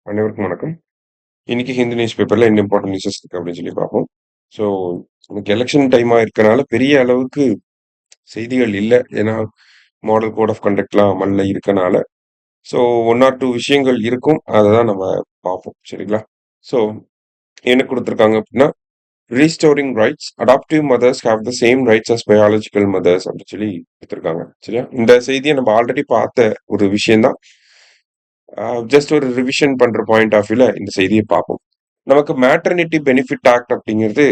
அனைவருக்கும் வணக்கம். இன்னைக்கு ஹிந்து நியூஸ் பேப்பர்ல என்ன இம்பார்ட்டன்ட் நியூஸஸ் இருக்கு அப்படின்னு சொல்லி பார்ப்போம். ஸோ நமக்கு எலெக்ஷன் டைமா இருக்கனால பெரிய அளவுக்கு செய்திகள் இல்ல. ஏன்னா மாடல் கோட் ஆஃப் கண்டக்ட்லாம் அமல்ல இருக்கனால. ஸோ 1 ஆர் 2 விஷயங்கள் இருக்கும். அதை தான் நம்ம பார்ப்போம். சரிங்களா? ஸோ என்ன கொடுத்துருக்காங்க அப்படின்னா, restoring rights adoptive mothers have the same rights as biological mothers அப்படின்னு சொல்லி கொடுத்துருக்காங்க. சரியா? இந்த செய்தியை நம்ம ஆல்ரெடி பார்த்த ஒரு விஷயம்தான். ஜஸ்ட் ஒரு ரிவிஷன் பண்ற பாயிண்ட் ஆஃப் வியூல இந்த செய்தியை பார்ப்போம். நமக்கு மேட்டர்னிட்டி பெனிஃபிட் ஆக்ட் அப்படிங்கிறது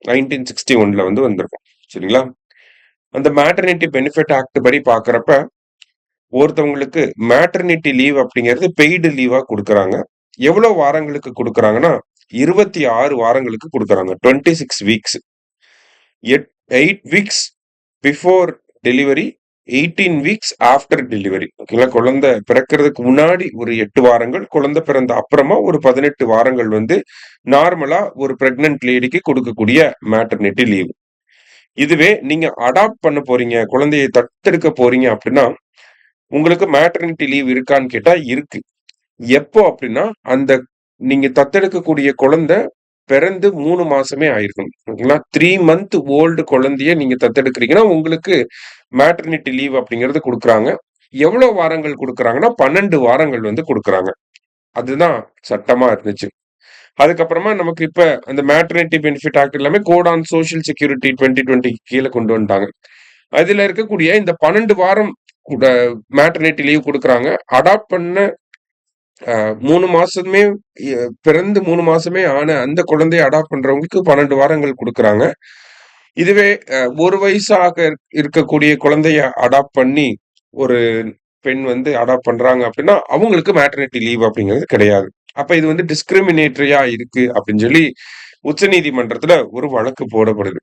1961 வந்து வந்திருக்கும். சரிங்களா? அந்த மேட்டர்னிட்டி பெனிஃபிட் ஆக்ட் படி பாக்குறப்ப ஒருத்தவங்களுக்கு மேட்டர்னிட்டி லீவ் அப்படிங்கிறது பெய்டு லீவா கொடுக்கறாங்க. எவ்வளவு வாரங்களுக்கு கொடுக்கறாங்கன்னா 26 வாரங்களுக்கு கொடுக்கறாங்க. 26 weeks. 8 weeks before delivery, 18 weeks after delivery. ஓகேங்களா? குழந்தை பிறக்கிறதுக்கு முன்னாடி ஒரு 8 வாரங்கள், குழந்தை பிறந்த அப்புறமா ஒரு 18 வாரங்கள் வந்து நார்மலா ஒரு பிரெக்னன்ட் லேடிக்கு கொடுக்கக்கூடிய மேட்டர்னிட்டி லீவ். இதுவே நீங்க அடாப்ட் பண்ண போறீங்க, குழந்தையை தத்தெடுக்க போறீங்க அப்படின்னா உங்களுக்கு மேட்டர்னிட்டி லீவ் இருக்கான்னு கேட்டா இருக்கு. எப்போ அப்படின்னா அந்த நீங்க தத்தெடுக்கக்கூடிய குழந்தை பிறந்து 3 மாசமே ஆயிருக்கணும். ஓகேங்களா? 3 மந்த் ஓல்டு குழந்தைய நீங்க தத்தெடுக்கிறீங்கன்னா உங்களுக்கு மேட்டர்னிட்டி லீவ் அப்படிங்கிறது கொடுக்குறாங்க. எவ்வளவு வாரங்கள் கொடுக்குறாங்கன்னா 12 வாரங்கள் வந்து கொடுக்குறாங்க. அதுதான் சட்டமா இருந்துச்சு. அதுக்கப்புறமா நமக்கு இப்ப அந்த மேட்டர்னிட்டி பெனிஃபிட் ஆக்ட் எல்லாமே கோட் ஆன் சோஷியல் செக்யூரிட்டி 2020 கீழே கொண்டு வந்துட்டாங்க. அதுல இருக்கக்கூடிய இந்த 12 வாரம் கூட மேட்டர்னிட்டி லீவ் கொடுக்குறாங்க. அடாப்ட் பண்ண 3 மாசமே பிறந்து 3 மாசமே ஆன அந்த குழந்தையை அடாப்ட் பண்றவங்களுக்கு 12 வாரங்கள் கொடுக்குறாங்க. இதுவே 1 வயசாக இருக்கக்கூடிய குழந்தைய அடாப்ட் பண்ணி ஒரு பெண் வந்து அடாப்ட் பண்றாங்க அப்படின்னா அவங்களுக்கு மேட்டர்னிட்டி லீவ் அப்படிங்கிறது கிடையாது. அப்ப இது வந்து டிஸ்கிரிமினேட்டரியா இருக்கு அப்படின்னு சொல்லி உச்சநீதிமன்றத்துல ஒரு வழக்கு போடப்படுது.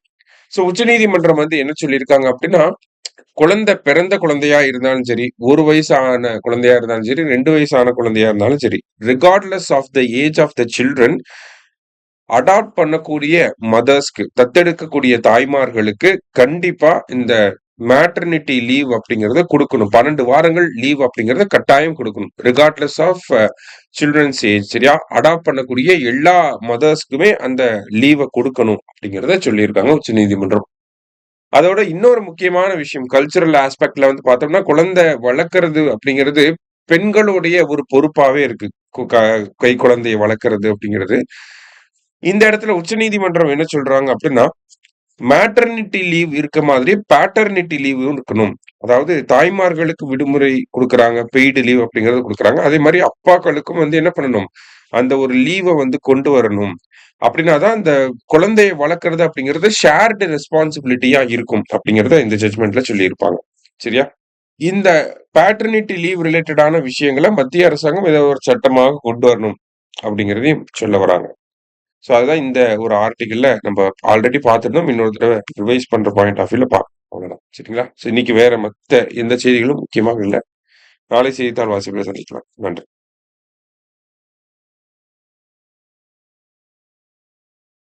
சோ உச்சநீதிமன்றம் வந்து என்ன சொல்லியிருக்காங்க அப்படின்னா, குழந்தை பிறந்த குழந்தையா இருந்தாலும் சரி, 1 வயசான குழந்தையா இருந்தாலும் சரி, 2 வயசான குழந்தையா இருந்தாலும் சரி, regardless of the age of the children adopt பண்ணக்கூடிய மதர்ஸ்க்கு, தத்தெடுக்கக்கூடிய தாய்மார்களுக்கு கண்டிப்பா இந்த மேட்டர்னிட்டி லீவ் அப்படிங்கறத கொடுக்கணும். 12 வாரங்கள் லீவ் அப்படிங்கறத கட்டாயம் கொடுக்கணும். Regardless of children's age. சரியா? அடாப்ட் பண்ணக்கூடிய எல்லா மதர்ஸ்க்குமே அந்த லீவை கொடுக்கணும் அப்படிங்கறத சொல்லியிருக்காங்க உச்சநீதிமன்றம். அதோட இன்னொரு முக்கியமான விஷயம் கல்ச்சுரல் ஆஸ்பெக்ட்ல வந்து பார்த்தோம்னா, குழந்தை வளர்க்கறது அப்படிங்கிறது பெண்களுடைய ஒரு பொறுப்பாவே இருக்கு. கை குழந்தையை வளர்க்கறது அப்படிங்கிறது. இந்த இடத்துல உச்சநீதிமன்றம் என்ன சொல்றாங்க அப்படின்னா, மேட்டர்னிட்டி லீவ் இருக்க மாதிரி பேட்டர்னிட்டி லீவும் இருக்கணும். அதாவது தாய்மார்களுக்கு விடுமுறை குடுக்குறாங்க, பெய்டு லீவ் அப்படிங்கறது குடுக்குறாங்க. அதே மாதிரி அப்பாக்களுக்கும் வந்து என்ன பண்ணணும், அந்த ஒரு லீவை வந்து கொண்டு வரணும். அப்படின்னாதான் அந்த குழந்தையை வளர்க்கறது அப்படிங்கிறது ஷேர்டு ரெஸ்பான்சிபிலிட்டியா இருக்கும் அப்படிங்கறத இந்த ஜட்ஜ்மெண்ட்ல சொல்லியிருப்பாங்க. சரியா? இந்த பேட்டர்னிட்டி லீவ் ரிலேட்டடான விஷயங்களை மத்திய அரசாங்கம் ஏதோ ஒரு சட்டமாக கொண்டு வரணும் அப்படிங்கறதையும் சொல்ல வராங்க. சோ அதுதான் இந்த ஒரு ஆர்டிகிள்ல நம்ம ஆல்ரெடி பார்த்திருந்தோம். இன்னொரு தடவை ரிவைஸ் பண்ற பாயிண்ட் ஆஃப் வியூல பார்ப்போம். அவ்வளவுதான். சரிங்களா? சோ இன்னைக்கு வேற மத்த எந்த செய்திகளும் முக்கியமாக இல்ல. நாளை செய்தித்தாள் வாசிப்புல சந்திக்கலாம். நன்றி.